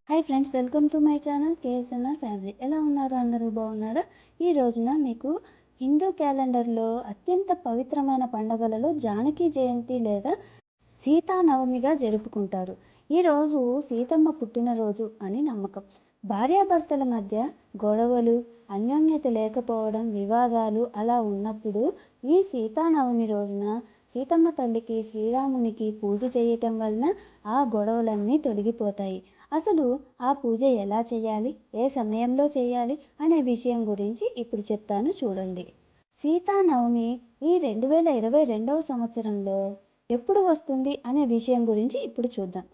Hi friends, welcome to my channel KSNR family. ఎలా ఉన్నారు? అందరూ బాగున్నారా? ఈ రోజున మీకు హిందూ క్యాలెండర్లో అత్యంత పవిత్రమైన పండుగలలో జానకి జయంతి లేదా సీతానవమిగా జరుపుకుంటారు. ఈరోజు సీతమ్మ పుట్టినరోజు అని నమ్మకం. భార్యాభర్తల మధ్య గొడవలు, అన్యోన్యత లేకపోవడం, వివాదాలు అలా ఉన్నప్పుడు ఈ సీతానవమి రోజున సీతమ్మ తల్లికి, శ్రీరామునికి పూజ చేయటం వలన ఆ గొడవలన్నీ తొలగిపోతాయి. అసలు ఆ పూజ ఎలా చేయాలి, ఏ సమయంలో చేయాలి అనే విషయం గురించి ఇప్పుడు చెప్తాను, చూడండి. సీతానవమి ఈ 2022వ సంవత్సరంలో ఎప్పుడు వస్తుంది అనే విషయం గురించి ఇప్పుడు చూద్దాం.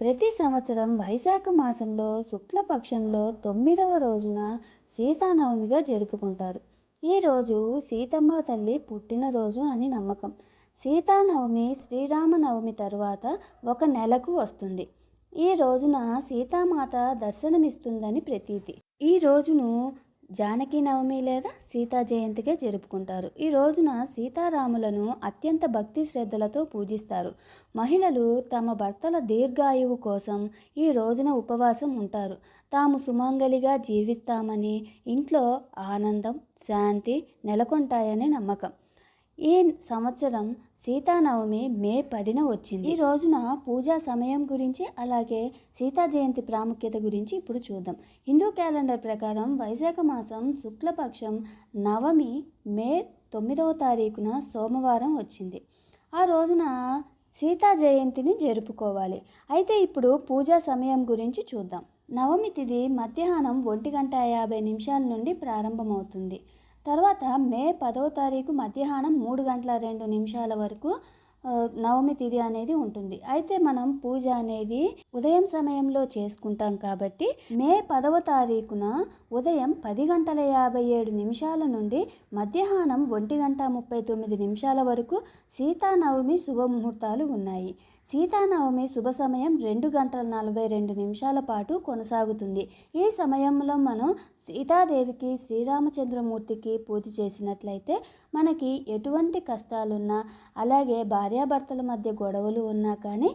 ప్రతి సంవత్సరం వైశాఖ మాసంలో శుక్లపక్షంలో 9వ రోజున సీతానవమిగా జరుపుకుంటారు. ఈరోజు సీతమ్మ తల్లి పుట్టినరోజు అని నమ్మకం. సీతానవమి శ్రీరామనవమి తర్వాత ఒక నెలకు వస్తుంది. ఈ రోజున సీతామాత దర్శనమిస్తుందని ప్రతీతి. ఈ రోజును జానకి నవమి లేదా సీతా జయంతిగా జరుపుకుంటారు. ఈ రోజున సీతారాములను అత్యంత భక్తి శ్రద్ధలతో పూజిస్తారు. మహిళలు తమ భర్తల దీర్ఘాయువు కోసం ఈ రోజున ఉపవాసం ఉంటారు. తాము సుమంగలిగా జీవిస్తామని, ఇంట్లో ఆనందం, శాంతి నెలకొంటాయని నమ్మకం. ఈ సంవత్సరం సీతానవమి మే 10న వచ్చింది. ఈ రోజున పూజా సమయం గురించి, అలాగే సీతా జయంతి ప్రాముఖ్యత గురించి ఇప్పుడు చూద్దాం. హిందూ క్యాలెండర్ ప్రకారం వైశాఖ మాసం శుక్లపక్షం నవమి మే 9వ తారీఖున సోమవారం వచ్చింది. ఆ రోజున సీతా జయంతిని జరుపుకోవాలి. అయితే ఇప్పుడు పూజా సమయం గురించి చూద్దాం. నవమి తిథి మధ్యాహ్నం 1:50 నుండి ప్రారంభమవుతుంది. తర్వాత మే 10వ తారీఖు మధ్యాహ్నం 3:02 వరకు నవమి తిథి అనేది ఉంటుంది. అయితే మనం పూజ అనేది ఉదయం సమయంలో చేసుకుంటాం కాబట్టి మే 10వ తారీఖున ఉదయం 10:57 నుండి మధ్యాహ్నం 1:39 వరకు సీతానవమి శుభముహూర్తాలు ఉన్నాయి. సీతానవమి శుభ సమయం 2:42 పాటు కొనసాగుతుంది. ఈ సమయంలో మనం సీతాదేవికి, శ్రీరామచంద్రమూర్తికి పూజ చేసినట్లయితే మనకి ఎటువంటి కష్టాలున్నా, అలాగే భార్యాభర్తల మధ్య గొడవలు ఉన్నా కానీ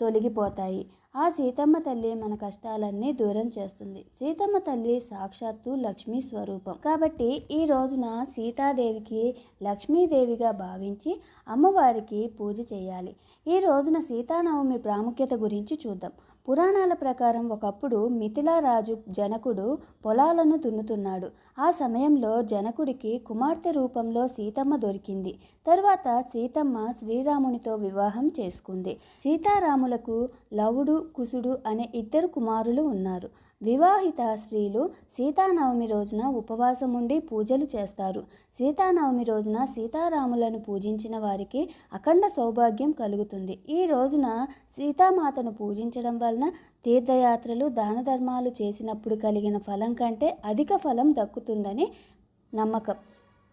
తొలగిపోతాయి. ఆ సీతమ్మ తల్లి మన కష్టాలన్నీ దూరం చేస్తుంది. సీతమ్మ తల్లి సాక్షాత్తు లక్ష్మీ స్వరూపం కాబట్టి ఈ రోజున సీతాదేవికి లక్ష్మీదేవిగా భావించి అమ్మవారికి పూజ చేయాలి. ఈ రోజున సీతానవమి ప్రాముఖ్యత గురించి చూద్దాం. పురాణాల ప్రకారం ఒకప్పుడు మిథిలా రాజు జనకుడు పొలాలను దున్నుతున్నాడు. ఆ సమయంలో జనకుడికి కుమార్తె రూపంలో సీతమ్మ దొరికింది. తరువాత సీతమ్మ శ్రీరామునితో వివాహం చేసుకుంది. సీతారాములకు లవుడు, కుశుడు అనే 2 కుమారులు ఉన్నారు. వివాహిత స్త్రీలు సీతానవమి రోజున ఉపవాసం ఉండి పూజలు చేస్తారు. సీతానవమి రోజున సీతారాములను పూజించిన వారికి అఖండ సౌభాగ్యం కలుగుతుంది. ఈ రోజున సీతామాతను పూజించడం వలన తీర్థయాత్రలు, దాన ధర్మాలు చేసినప్పుడు కలిగిన ఫలం కంటే అధిక ఫలం దక్కుతుందని నమ్మకం.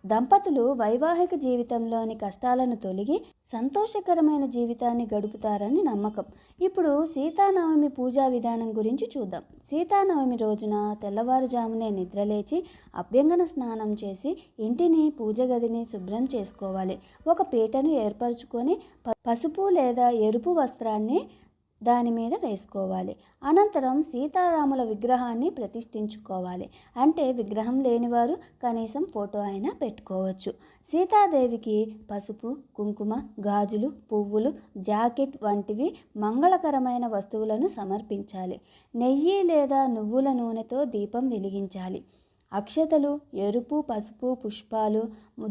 దంపతులు వైవాహిక జీవితంలోని కష్టాలను తొలగి సంతోషకరమైన జీవితాన్ని గడుపుతారని నమ్మకం. ఇప్పుడు సీతానవమి పూజా విధానం గురించి చూద్దాం. సీతానవమి రోజున తెల్లవారుజామునే నిద్రలేచి అభ్యంగన స్నానం చేసి ఇంటిని, పూజ గదిని శుభ్రం చేసుకోవాలి. ఒక పీటను ఏర్పరచుకొని పసుపు లేదా ఎరుపు వస్త్రాన్ని దాని మీద వేసుకోవాలి. అనంతరం సీతారాముల విగ్రహాన్ని ప్రతిష్ఠించుకోవాలి. అంటే విగ్రహం లేనివారు కనీసం ఫోటో అయినా పెట్టుకోవచ్చు. సీతాదేవికి పసుపు, కుంకుమ, గాజులు, పువ్వులు, జాకెట్ వంటివి మంగళకరమైన వస్తువులను సమర్పించాలి. నెయ్యి లేదా నువ్వుల నూనెతో దీపం వెలిగించాలి. అక్షతలు, ఎరుపు, పసుపు, పుష్పాలు,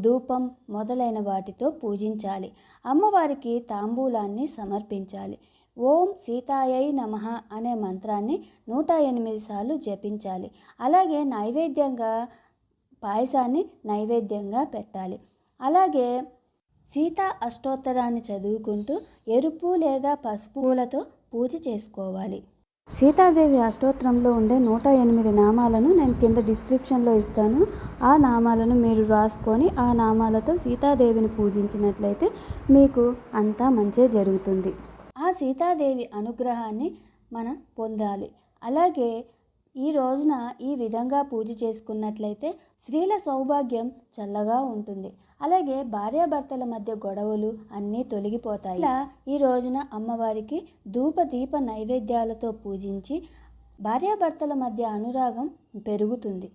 ధూపం మొదలైన వాటితో పూజించాలి. అమ్మవారికి తాంబూలాన్ని సమర్పించాలి. ఓం సీతాయై నమః అనే మంత్రాన్ని 108 సార్లు జపించాలి. అలాగే నైవేద్యంగా పాయసాన్ని నైవేద్యంగా పెట్టాలి. అలాగే సీతా అష్టోత్తరాన్ని చదువుకుంటూ ఎరుపు లేదా పసుపు పూలతో పూజ చేసుకోవాలి. సీతాదేవి అష్టోత్తరంలో ఉండే 108 నామాలను నేను కింద డిస్క్రిప్షన్లో ఇస్తాను. ఆ నామాలను మీరు రాసుకొని ఆ నామాలతో సీతాదేవిని పూజించినట్లయితే మీకు అంతా మంచే జరుగుతుంది. ఆ సీతాదేవి అనుగ్రహాన్ని మనం పొందాలి. అలాగే ఈ రోజున ఈ విధంగా పూజ చేసుకున్నట్లయితే స్త్రీల సౌభాగ్యం చల్లగా ఉంటుంది. అలాగే భార్యాభర్తల మధ్య గొడవలు అన్నీ తొలగిపోతాయి. ఇలా ఈ రోజున అమ్మవారికి ధూప దీప నైవేద్యాలతో పూజించి భార్యాభర్తల మధ్య అనురాగం పెరుగుతుంది.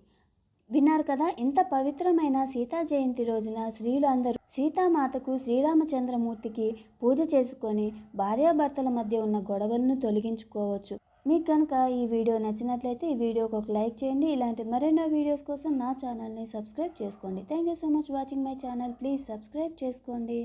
విన్నారు కదా, ఇంత పవిత్రమైన సీతా జయంతి రోజున స్త్రీలు అందరూ సీతామాతకు శ్రీరామచంద్రమూర్తికి పూజ చేసుకొని భార్యాభర్తల మధ్య ఉన్న గొడవలను తొలగించుకోవచ్చు. మీకు కనుక ఈ వీడియో నచ్చినట్లయితే ఈ వీడియోకి ఒక లైక్ చేయండి. ఇలాంటి మరెన్నో వీడియోస్ కోసం నా ఛానల్ని సబ్స్క్రైబ్ చేసుకోండి. Thank you so much watching my channel. Please subscribe చేసుకోండి.